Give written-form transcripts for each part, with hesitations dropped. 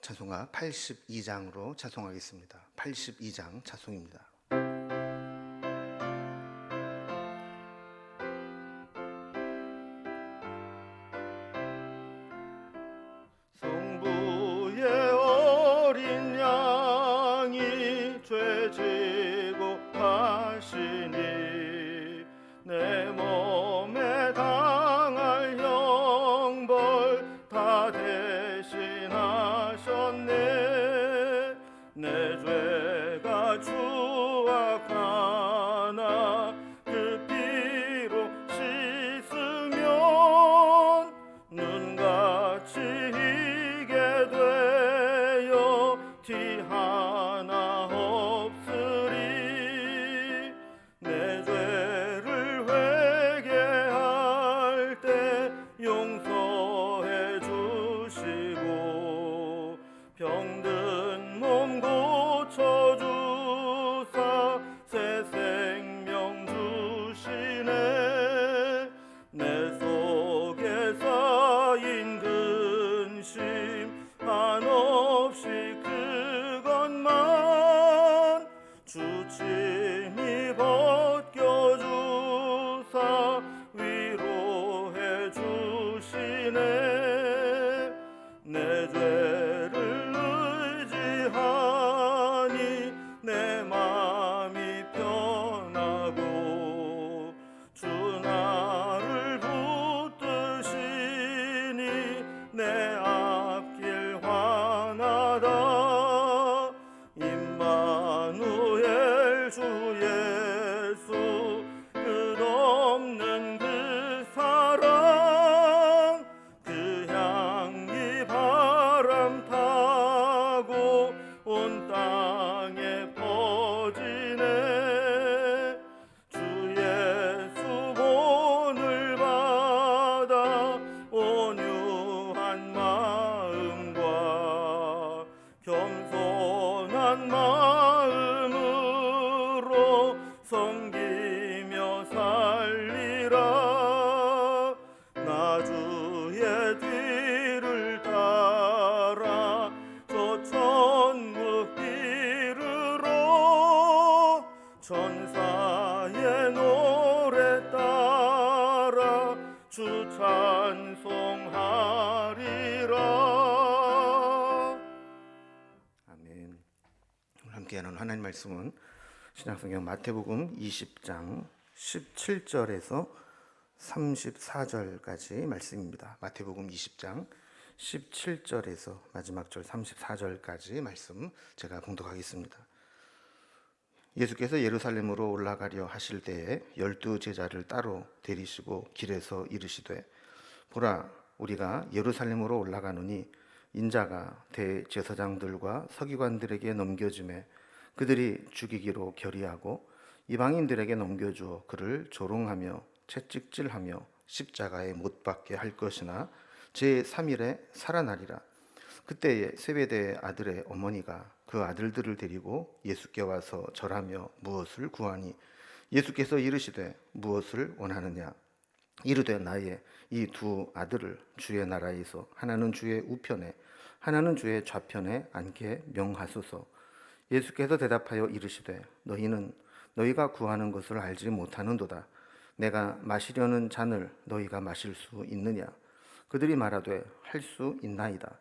찬송가 82장으로 찬송하겠습니다. 82장 찬송입니다. 성부의 어린 양이 죄 지고 가시니 내 몸에 당할 형벌 다 대신하셨네. 내 죄가 추악하나 그 피로 씻으면 눈같이 희게 되어 티 하나 없으리. 내 죄를 회개할 때 용서해 주시고 병든 몸 고쳐주사 새 생명 주시네. 내 속에 쌓인 근심 한없이 그것만 주침이 벗겨주사 위로해 주시네. 내 죄를 의지하니 내 맘이 편하고 주 나를 붙드시니 내 앞길 환하다. 임마누엘 주 예수 끝없는 그 사랑 그 향기 바람 타고 온 땅에 퍼지네. 주 예수 본을 받아 온유한 마음과 겸손한 마음으로 섬기며 살리라. 나 주의 뒤를 따라 저 천국 이르러 천사의 노래 따라 주 찬송하리라. 아멘. 오늘 함께하는 하나님 말씀은 신약성경 마태복음 20장 17절에서 34절까지 말씀입니다. 마태복음 20장 17절에서 마지막 절 34절까지 말씀 제가 봉독하겠습니다. 예수께서 예루살렘으로 올라가려 하실 때에 12 제자를 따로 데리시고 길에서 이르시되 보라 우리가 예루살렘으로 올라가노니 인자가 대제사장들과 서기관들에게 넘겨주매 그들이 죽이기로 결의하고 이방인들에게 넘겨주어 그를 조롱하며 채찍질하며 십자가에 못 박게 할 것이나 제3일에 살아나리라. 그때에 세베대의 아들의 어머니가 그 아들들을 데리고 예수께 와서 절하며 무엇을 구하니 예수께서 이르시되 무엇을 원하느냐. 이르되 나의 이 두 아들을 주의 나라에서 하나는 주의 우편에 하나는 주의 좌편에 앉게 명하소서. 예수께서 대답하여 이르시되 너희는 너희가 구하는 것을 알지 못하는도다. 내가 마시려는 잔을 너희가 마실 수 있느냐. 그들이 말하되 할 수 있나이다.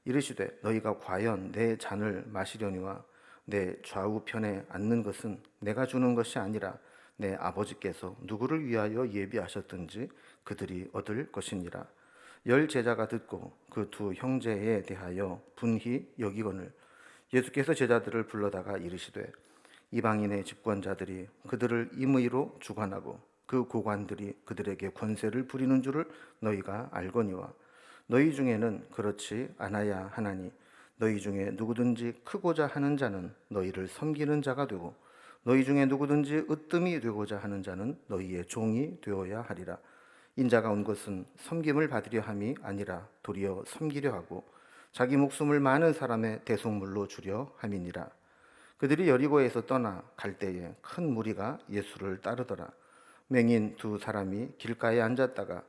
이르시되 너희가 과연 내 잔을 마시려니와 내 좌우편에 앉는 것은 내가 주는 것이 아니라 내 아버지께서 누구를 위하여 예비하셨든지 그들이 얻을 것이니라. 10 제자가 듣고 그 두 형제에 대하여 분히 여기거늘 예수께서 제자들을 불러다가 이르시되 이방인의 집권자들이 그들을 임의로 주관하고 그 고관들이 그들에게 권세를 부리는 줄을 너희가 알거니와 너희 중에는 그렇지 않아야 하나니 너희 중에 누구든지 크고자 하는 자는 너희를 섬기는 자가 되고 너희 중에 누구든지 으뜸이 되고자 하는 자는 너희의 종이 되어야 하리라. 인자가 온 것은 섬김을 받으려 함이 아니라 도리어 섬기려 하고 자기 목숨을 많은 사람의 대속물로 주려 함이니라. 그들이 여리고에서 떠나 갈 때에 큰 무리가 예수를 따르더라. 맹인 두 사람이 길가에 앉았다가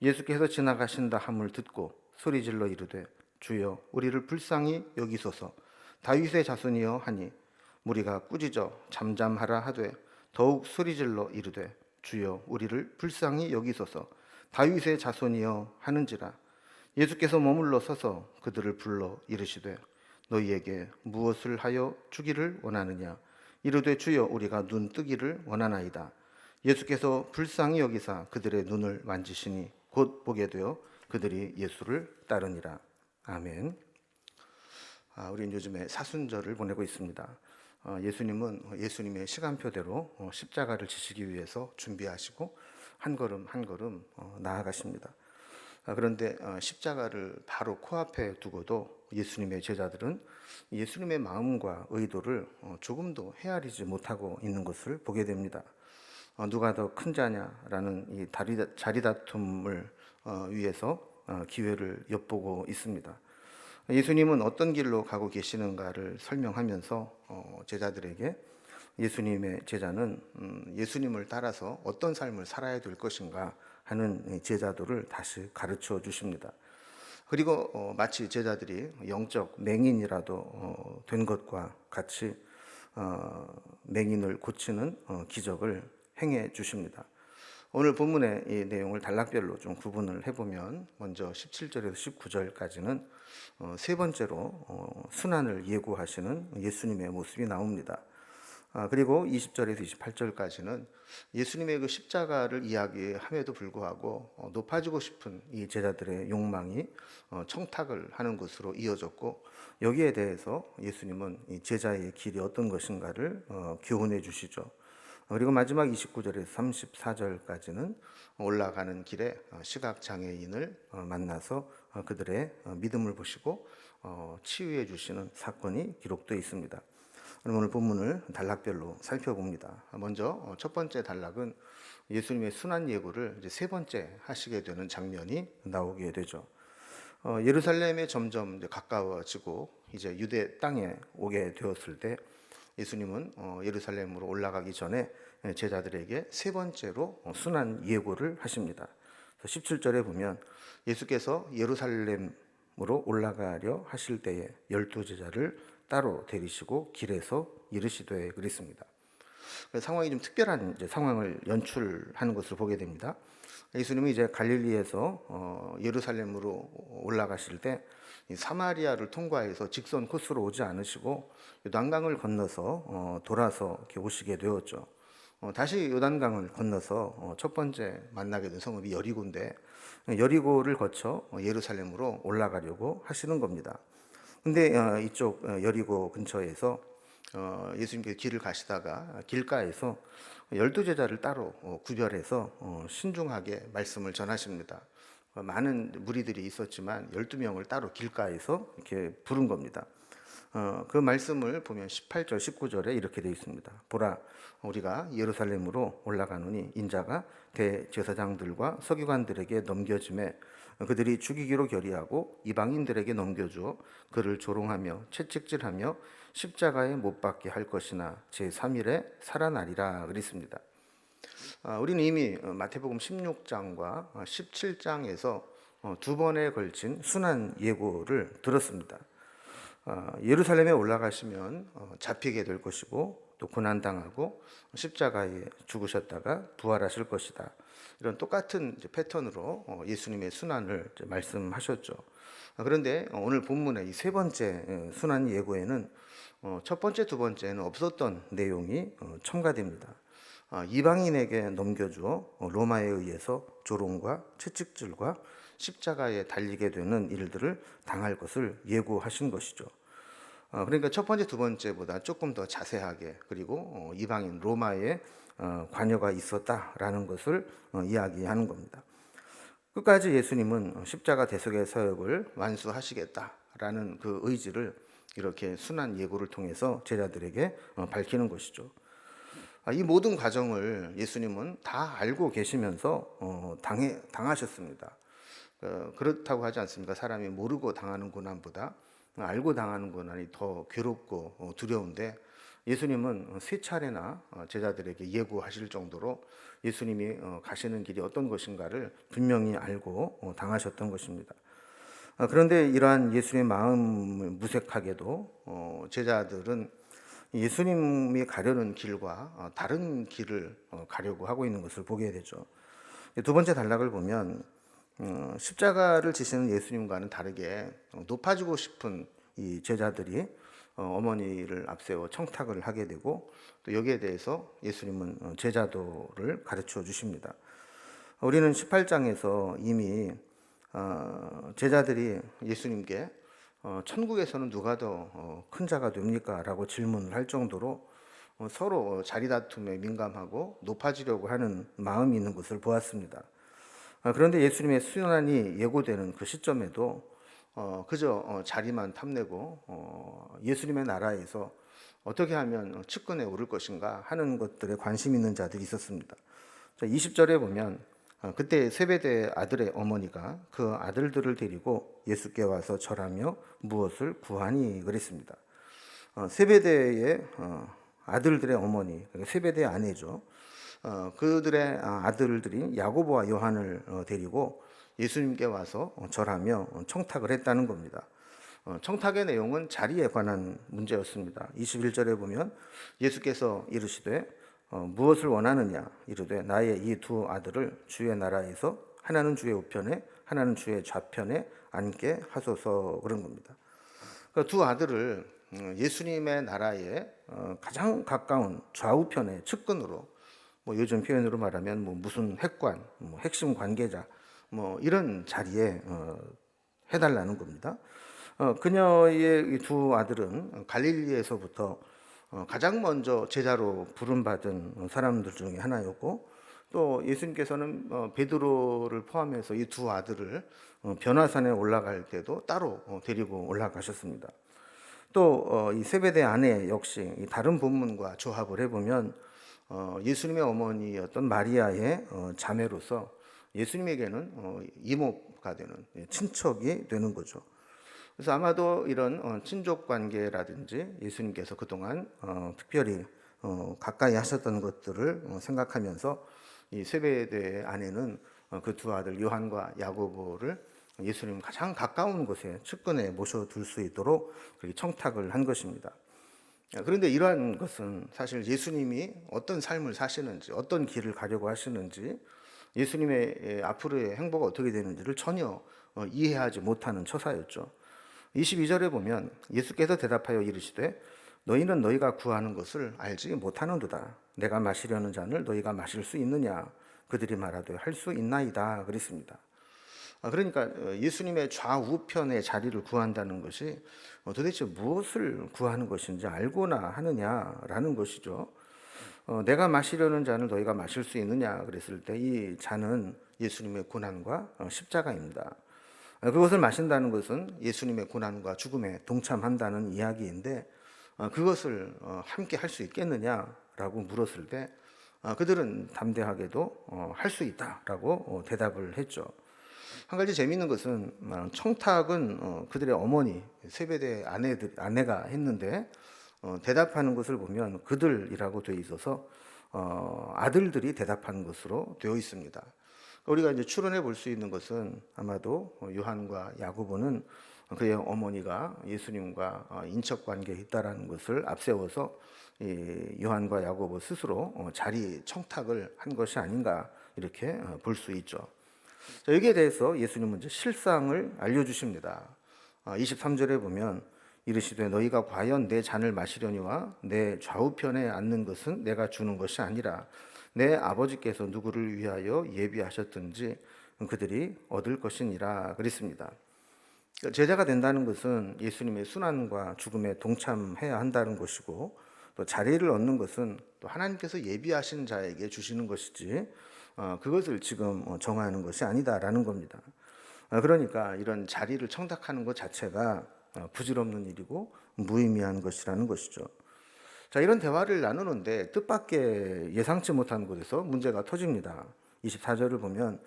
예수께서 지나가신다 함을 듣고 소리질러 이르되 주여 우리를 불쌍히 여기소서. 다윗의 자손이여 하니 무리가 꾸짖어 잠잠하라 하되 더욱 소리질러 이르되 주여 우리를 불쌍히 여기소서. 다윗의 자손이여 하는지라. 예수께서 머물러 서서 그들을 불러 이르시되 너희에게 무엇을 하여 주기를 원하느냐. 이르되 주여 우리가 눈 뜨기를 원하나이다. 예수께서 불쌍히 여기사 그들의 눈을 만지시니 곧 보게 되어 그들이 예수를 따르니라. 아멘. 우리는 요즘에 사순절을 보내고 있습니다. 예수님은 예수님의 시간표대로 십자가를 지시기 위해서 준비하시고 한 걸음 한 걸음 나아가십니다. 그런데 십자가를 바로 코앞에 두고도 예수님의 제자들은 예수님의 마음과 의도를 조금도 헤아리지 못하고 있는 것을 보게 됩니다. 누가 더 큰 자냐라는 이 자리다툼을 위해서 기회를 엿보고 있습니다. 예수님은 어떤 길로 가고 계시는가를 설명하면서 제자들에게 예수님의 제자는 예수님을 따라서 어떤 삶을 살아야 될 것인가 하는 제자도를 다시 가르쳐 주십니다. 그리고 마치 제자들이 영적 맹인이라도 된 것과 같이 맹인을 고치는 기적을 행해 주십니다. 오늘 본문의 이 내용을 단락별로 좀 구분을 해보면 먼저 17절에서 19절까지는 세 번째로 순환을 예고하시는 예수님의 모습이 나옵니다. 그리고 20절에서 28절까지는 예수님의 그 십자가를 이야기함에도 불구하고 높아지고 싶은 이 제자들의 욕망이 청탁을 하는 것으로 이어졌고, 여기에 대해서 예수님은 이 제자의 길이 어떤 것인가를 교훈해 주시죠. 그리고 마지막 29절에서 34절까지는 올라가는 길에 시각장애인을 만나서 그들의 믿음을 보시고 치유해 주시는 사건이 기록되어 있습니다. 오늘 본문을 단락별로 살펴봅니다. 먼저 첫 번째 단락은 예수님의 순환 예고를 이제 세 번째 하시게 되는 장면이 나오게 되죠. 예루살렘에 점점 이제 가까워지고 이제 유대 땅에 오게 되었을 때 예수님은 예루살렘으로 올라가기 전에 제자들에게 세 번째로 순환 예고를 하십니다. 17절에 보면 예수께서 예루살렘으로 올라가려 하실 때에 12제자를 따로 데리시고 길에서 이르시되 그랬습니다. 상황이 좀 특별한 이제 상황을 연출하는 것을 보게 됩니다. 예수님이 이제 갈릴리에서 예루살렘으로 올라가실 때 사마리아를 통과해서 직선 코스로 오지 않으시고 요단강을 건너서 돌아서 이렇게 오시게 되었죠. 다시 요단강을 건너서 첫 번째 만나게 된 성읍이 여리고인데 여리고를 거쳐 예루살렘으로 올라가려고 하시는 겁니다. 근데 이쪽 여리고 근처에서 예수님께서 길을 가시다가 길가에서 12제자를 따로 구별해서 신중하게 말씀을 전하십니다. 많은 무리들이 있었지만 12명을 따로 길가에서 이렇게 부른 겁니다. 그 말씀을 보면 18절, 19절에 이렇게 되어 있습니다. 보라, 우리가 예루살렘으로 올라가노니 인자가 대제사장들과 서기관들에게 넘겨짐에 그들이 죽이기로 결의하고 이방인들에게 넘겨주어 그를 조롱하며 채찍질하며 십자가에 못 박게 할 것이나 제3일에 살아나리라 그랬습니다. 우리는 이미 마태복음 16장과 17장에서 두 번에 걸친 순환 예고를 들었습니다. 예루살렘에 올라가시면 잡히게 될 것이고 또 고난당하고 십자가에 죽으셨다가 부활하실 것이다. 이런 똑같은 패턴으로 예수님의 순환을 말씀하셨죠. 그런데 오늘 본문의 이 세 번째 순환 예고에는 첫 번째, 두 번째는 없었던 내용이 첨가됩니다. 이방인에게 넘겨주어 로마에 의해서 조롱과 채찍질과 십자가에 달리게 되는 일들을 당할 것을 예고하신 것이죠. 그러니까 첫 번째, 두 번째보다 조금 더 자세하게 그리고 이방인 로마에 관여가 있었다라는 것을 이야기하는 겁니다. 끝까지 예수님은 십자가 대속의 사역을 완수하시겠다라는 그 의지를 이렇게 순환 예고를 통해서 제자들에게 밝히는 것이죠. 이 모든 과정을 예수님은 다 알고 계시면서 당하셨습니다. 그렇다고 하지 않습니까? 사람이 모르고 당하는 고난보다 알고 당하는 고난이 더 괴롭고 두려운데 예수님은 세 차례나 제자들에게 예고하실 정도로 예수님이 가시는 길이 어떤 것인가를 분명히 알고 당하셨던 것입니다. 그런데 이러한 예수님의 마음을 무색하게도 제자들은 예수님이 가려는 길과 다른 길을 가려고 하고 있는 것을 보게 되죠. 두 번째 단락을 보면 십자가를 지시는 예수님과는 다르게 높아지고 싶은 이 제자들이 어머니를 앞세워 청탁을 하게 되고, 또 여기에 대해서 예수님은 제자도를 가르쳐 주십니다. 우리는 18장에서 이미 제자들이 예수님께 천국에서는 누가 더 큰 자가 됩니까? 라고 질문을 할 정도로 서로 자리 다툼에 민감하고 높아지려고 하는 마음이 있는 것을 보았습니다. 그런데 예수님의 순환이 예고되는 그 시점에도 그저 자리만 탐내고 예수님의 나라에서 어떻게 하면 측근에 오를 것인가 하는 것들에 관심 있는 자들이 있었습니다. 20절에 보면 그때 세베대 아들의 어머니가 그 아들들을 데리고 예수께 와서 절하며 무엇을 구하니 그랬습니다. 세베대의 아들들의 어머니, 세베대의 아내죠. 그들의 아들들이 야고보와 요한을 데리고 예수님께 와서 절하며 청탁을 했다는 겁니다. 청탁의 내용은 자리에 관한 문제였습니다. 21절에 보면 예수께서 이르시되 무엇을 원하느냐 이르되 나의 이 두 아들을 주의 나라에서 하나는 주의 우편에 하나는 주의 좌편에 앉게 하소서 그런 겁니다. 그러니까 두 아들을 예수님의 나라에 가장 가까운 좌우편의 측근으로, 요즘 표현으로 말하면 무슨 핵관, 핵심 관계자 이런 자리에 해달라는 겁니다. 그녀의 이 두 아들은 갈릴리에서부터 가장 먼저 제자로 부름받은 사람들 중에 하나였고, 또 예수님께서는 베드로를 포함해서 이 두 아들을 변화산에 올라갈 때도 따로 데리고 올라가셨습니다. 또 이 세베대 아내 역시 다른 본문과 조합을 해보면 예수님의 어머니였던 마리아의 자매로서 예수님에게는 이모가 되는, 친척이 되는 거죠. 그래서 아마도 이런 친족 관계라든지 예수님께서 그동안 특별히 가까이 하셨던 것들을 생각하면서 이 세베대의 아내는 그 두 아들 요한과 야고보를 예수님 가장 가까운 곳에 측근에 모셔둘 수 있도록 그렇게 청탁을 한 것입니다. 그런데 이러한 것은 사실 예수님이 어떤 삶을 사시는지, 어떤 길을 가려고 하시는지, 예수님의 앞으로의 행보가 어떻게 되는지를 전혀 이해하지 못하는 처사였죠. 22절에 보면 예수께서 대답하여 이르시되 너희는 너희가 구하는 것을 알지 못하는도다. 내가 마시려는 잔을 너희가 마실 수 있느냐? 그들이 말하되 할 수 있나이다 그랬습니다. 그러니까 예수님의 좌우편의 자리를 구한다는 것이 도대체 무엇을 구하는 것인지 알고나 하느냐라는 것이죠. 내가 마시려는 잔을 너희가 마실 수 있느냐 그랬을 때 이 잔은 예수님의 고난과 십자가입니다. 그것을 마신다는 것은 예수님의 고난과 죽음에 동참한다는 이야기인데, 그것을 함께 할 수 있겠느냐라고 물었을 때 그들은 담대하게도 할 수 있다라고 대답을 했죠. 한 가지 재미있는 것은 청탁은 그들의 어머니 세베대 아내가 했는데 대답하는 것을 보면 그들이라고 되어 있어서 아들들이 대답하는 것으로 되어 있습니다. 우리가 이제 추론해 볼 수 있는 것은 아마도 요한과 야고보는 그의 어머니가 예수님과 인척 관계에 있다라는 것을 앞세워서 요한과 야고보 스스로 자리 청탁을 한 것이 아닌가 이렇게 볼 수 있죠. 자, 여기에 대해서 예수님은 이제 실상을 알려주십니다. 23절에 보면 이르시되 너희가 과연 내 잔을 마시려니와 내 좌우편에 앉는 것은 내가 주는 것이 아니라 내 아버지께서 누구를 위하여 예비하셨든지 그들이 얻을 것이니라 그랬습니다. 제자가 된다는 것은 예수님의 순환과 죽음에 동참해야 한다는 것이고, 또 자리를 얻는 것은 또 하나님께서 예비하신 자에게 주시는 것이지 그것을 지금 정하는 것이 아니다라는 겁니다. 그러니까 이런 자리를 청탁하는 것 자체가 부질없는 일이고 무의미한 것이라는 것이죠. 자, 이런 대화를 나누는데 뜻밖의 예상치 못한 곳에서 문제가 터집니다. 24절을 보면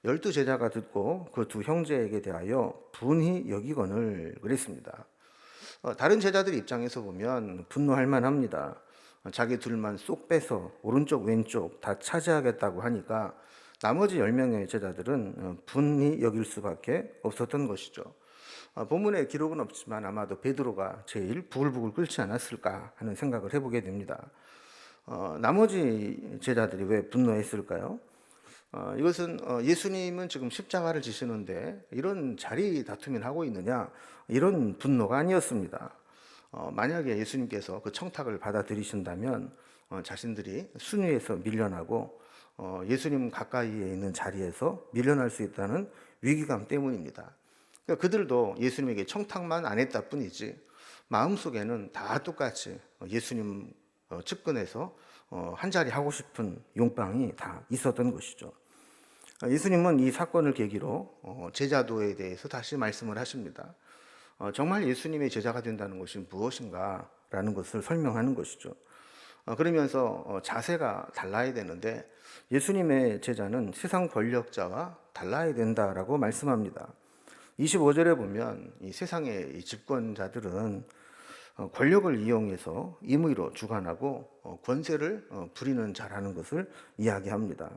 12제자가 듣고 그 두 형제에게 대하여 분히 여기거늘 그랬습니다. 다른 제자들 입장에서 보면 분노할 만합니다. 자기들만 쏙 빼서 오른쪽 왼쪽 다 차지하겠다고 하니까 나머지 10명의 제자들은 분이 여길 수밖에 없었던 것이죠. 본문에 기록은 없지만 아마도 베드로가 제일 부글부글 끓지 않았을까 하는 생각을 해보게 됩니다. 나머지 제자들이 왜 분노했을까요? 이것은 예수님은 지금 십자가를 지시는데 이런 자리 다툼이 하고 있느냐, 이런 분노가 아니었습니다. 만약에 예수님께서 그 청탁을 받아들이신다면 자신들이 순위에서 밀려나고 예수님 가까이에 있는 자리에서 밀려날 수 있다는 위기감 때문입니다. 그러니까 그들도 예수님에게 청탁만 안 했다 뿐이지 마음속에는 다 똑같이 예수님 측근에서 한 자리 하고 싶은 욕망이 다 있었던 것이죠. 예수님은 이 사건을 계기로 제자도에 대해서 다시 말씀을 하십니다. 정말 예수님의 제자가 된다는 것이 무엇인가 라는 것을 설명하는 것이죠. 그러면서 자세가 달라야 되는데 예수님의 제자는 세상 권력자와 달라야 된다라고 말씀합니다. 25절에 보면 이 세상의 이 집권자들은 권력을 이용해서 임의로 주관하고 권세를 부리는 자라는 것을 이야기합니다.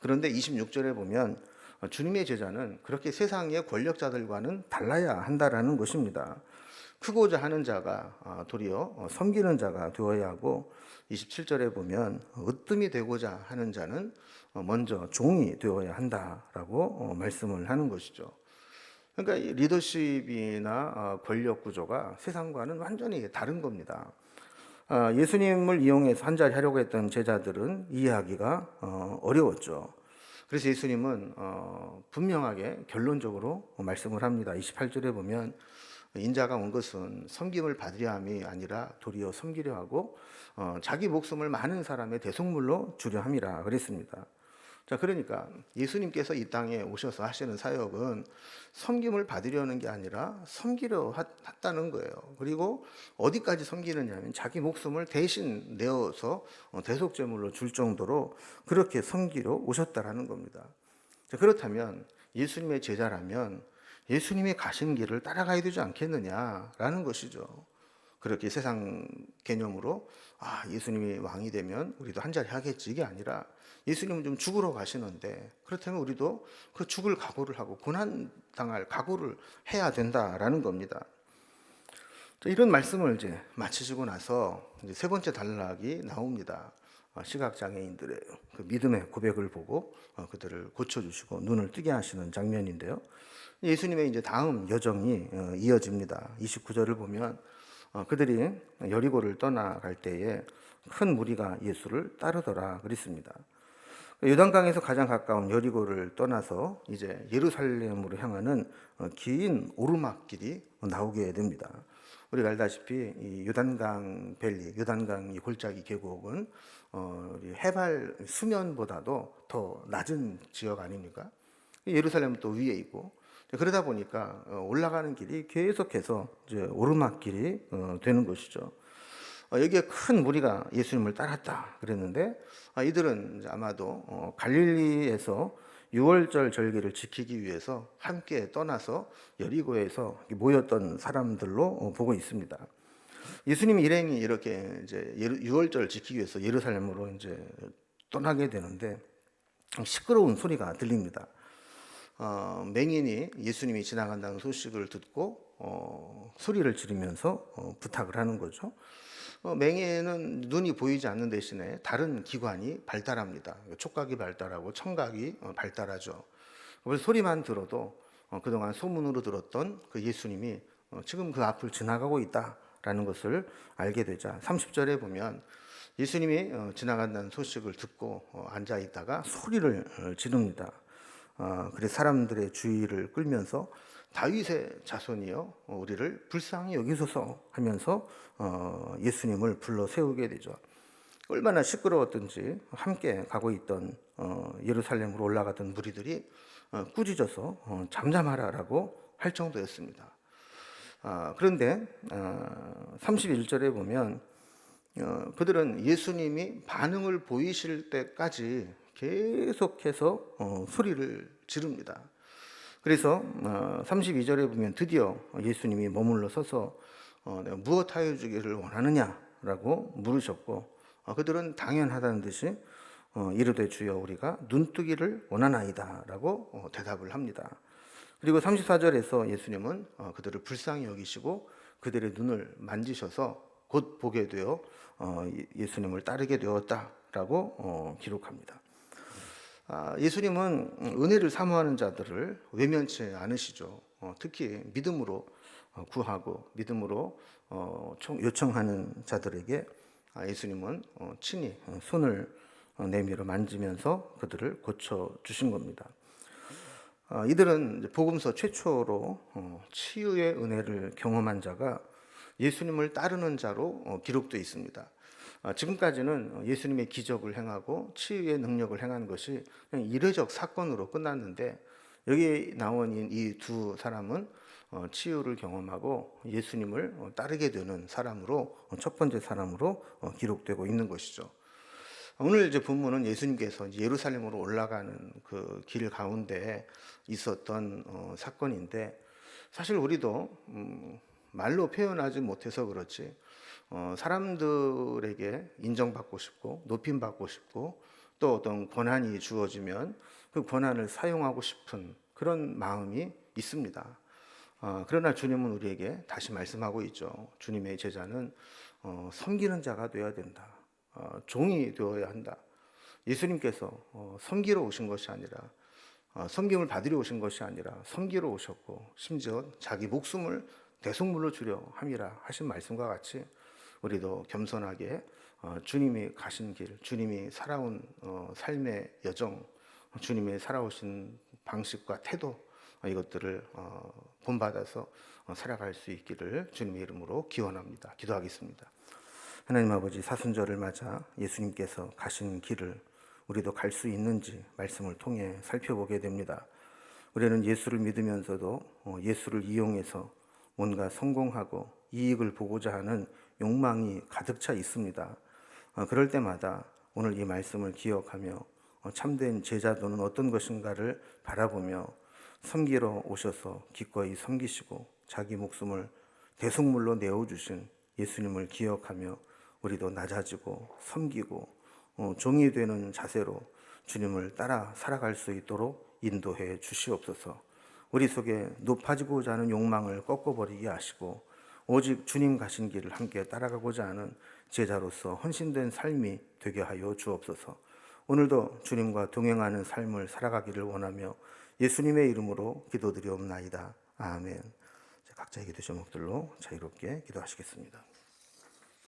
그런데 26절에 보면 주님의 제자는 그렇게 세상의 권력자들과는 달라야 한다라는 것입니다. 크고자 하는 자가 도리어 섬기는 자가 되어야 하고, 27절에 보면 으뜸이 되고자 하는 자는 먼저 종이 되어야 한다라고 말씀을 하는 것이죠. 그러니까 리더십이나 권력 구조가 세상과는 완전히 다른 겁니다. 예수님을 이용해서 한 자리 하려고 했던 제자들은 이해하기가 어려웠죠. 그래서 예수님은 분명하게 결론적으로 말씀을 합니다. 28절에 보면 인자가 온 것은 섬김을 받으려 함이 아니라 도리어 섬기려 하고 자기 목숨을 많은 사람의 대속물로 주려 함이라 그랬습니다. 자, 그러니까 예수님께서 이 땅에 오셔서 하시는 사역은 섬김을 받으려는 게 아니라 섬기려 했다는 거예요. 그리고 어디까지 섬기느냐 하면 자기 목숨을 대신 내어서 대속제물로 줄 정도로 그렇게 섬기려 오셨다라는 겁니다. 자, 그렇다면 예수님의 제자라면 예수님이 가신 길을 따라가야 되지 않겠느냐라는 것이죠. 그렇게 세상 개념으로 예수님이 왕이 되면 우리도 한 자리 하겠지, 이게 아니라 예수님은 좀 죽으러 가시는데 그렇다면 우리도 그 죽을 각오를 하고 고난 당할 각오를 해야 된다라는 겁니다. 이런 말씀을 이제 마치시고 나서 이제 세 번째 단락이 나옵니다. 시각 장애인들의 그 믿음의 고백을 보고 그들을 고쳐주시고 눈을 뜨게 하시는 장면인데요. 예수님의 이제 다음 여정이 이어집니다. 29절을 보면 그들이 여리고를 떠나갈 때에 큰 무리가 예수를 따르더라 그랬습니다. 요단강에서 가장 가까운 여리고를 떠나서 이제 예루살렘으로 향하는 긴 오르막길이 나오게 됩니다. 우리가 알다시피 이 요단강 밸리, 요단강 이 골짜기 계곡은 해발 수면보다도 더 낮은 지역 아닙니까? 예루살렘은 또 위에 있고, 그러다 보니까 올라가는 길이 계속해서 이제 오르막길이 되는 것이죠. 여기에 큰 무리가 예수님을 따랐다 그랬는데 이들은 아마도 갈릴리에서 유월절 절기를 지키기 위해서 함께 떠나서 여리고에서 모였던 사람들로 보고 있습니다. 예수님 일행이 이렇게 이제 유월절 지키기 위해서 예루살렘으로 이제 떠나게 되는데 시끄러운 소리가 들립니다. 맹인이 예수님이 지나간다는 소식을 듣고 소리를 지르면서 부탁을 하는 거죠. 맹인은 눈이 보이지 않는 대신에 다른 기관이 발달합니다. 촉각이 발달하고 청각이 발달하죠. 그래서 소리만 들어도 그동안 소문으로 들었던 그 예수님이 지금 그 앞을 지나가고 있다라는 것을 알게 되자 30절에 보면 예수님이 지나간다는 소식을 듣고 앉아 있다가 소리를 지릅니다. 그래서 사람들의 주의를 끌면서 다윗의 자손이여 우리를 불쌍히 여기소서 하면서 예수님을 불러 세우게 되죠. 얼마나 시끄러웠던지 함께 가고 있던 예루살렘으로 올라가던 무리들이 꾸짖어서 잠잠하라라고 할 정도였습니다. 그런데 31절에 보면 그들은 예수님이 반응을 보이실 때까지 계속해서 소리를 지릅니다. 그래서 32절에 보면 드디어 예수님이 머물러 서서 내가 무엇 하여 주기를 원하느냐라고 물으셨고 그들은 당연하다는 듯이 이르되 주여 우리가 눈뜨기를 원하나이다라고 대답을 합니다. 그리고 34절에서 예수님은 그들을 불쌍히 여기시고 그들의 눈을 만지셔서 곧 보게 되어 예수님을 따르게 되었다라고 기록합니다. 예수님은 은혜를 사모하는 자들을 외면치 않으시죠. 특히 믿음으로 구하고 믿음으로 요청하는 자들에게 예수님은 친히 손을 내밀어 만지면서 그들을 고쳐 주신 겁니다. 이들은 복음서 최초로 치유의 은혜를 경험한 자가 예수님을 따르는 자로 기록되어 있습니다. 지금까지는 예수님의 기적을 행하고 치유의 능력을 행한 것이 그냥 이례적 사건으로 끝났는데 여기에 나온 이 두 사람은 치유를 경험하고 예수님을 따르게 되는 사람으로 첫 번째 사람으로 기록되고 있는 것이죠. 오늘 이제 본문은 예수님께서 예루살렘으로 올라가는 그 길 가운데 있었던 사건인데 사실 우리도 말로 표현하지 못해서 그렇지 사람들에게 인정받고 싶고 높임받고 싶고 또 어떤 권한이 주어지면 그 권한을 사용하고 싶은 그런 마음이 있습니다. 그러나 주님은 우리에게 다시 말씀하고 있죠. 주님의 제자는 섬기는 자가 되어야 된다. 종이 되어야 한다. 예수님께서 섬기러 오신 것이 아니라 섬김을 받으려 오신 것이 아니라 섬기러 오셨고 심지어 자기 목숨을 대속물로 주려 함이라 하신 말씀과 같이 우리도 겸손하게 주님이 가신 길, 주님이 살아온 삶의 여정, 주님이 살아오신 방식과 태도 이것들을 본받아서 살아갈 수 있기를 주님의 이름으로 기원합니다. 기도하겠습니다. 하나님 아버지, 사순절을 맞아 예수님께서 가신 길을 우리도 갈 수 있는지 말씀을 통해 살펴보게 됩니다. 우리는 예수를 믿으면서도 예수를 이용해서 뭔가 성공하고 이익을 보고자 하는 욕망이 가득 차 있습니다. 그럴 때마다 오늘 이 말씀을 기억하며 참된 제자도는 어떤 것인가를 바라보며 섬기러 오셔서 기꺼이 섬기시고 자기 목숨을 대속물로 내어주신 예수님을 기억하며 우리도 낮아지고 섬기고 종이 되는 자세로 주님을 따라 살아갈 수 있도록 인도해 주시옵소서. 우리 속에 높아지고자 하는 욕망을 꺾어버리게 하시고 오직 주님 가신 길을 함께 따라가고자 하는 제자로서 헌신된 삶이 되게 하여 주옵소서. 오늘도 주님과 동행하는 삶을 살아가기를 원하며 예수님의 이름으로 기도드리옵나이다. 아멘. 각자의 기도 제목들로 자유롭게 기도하시겠습니다.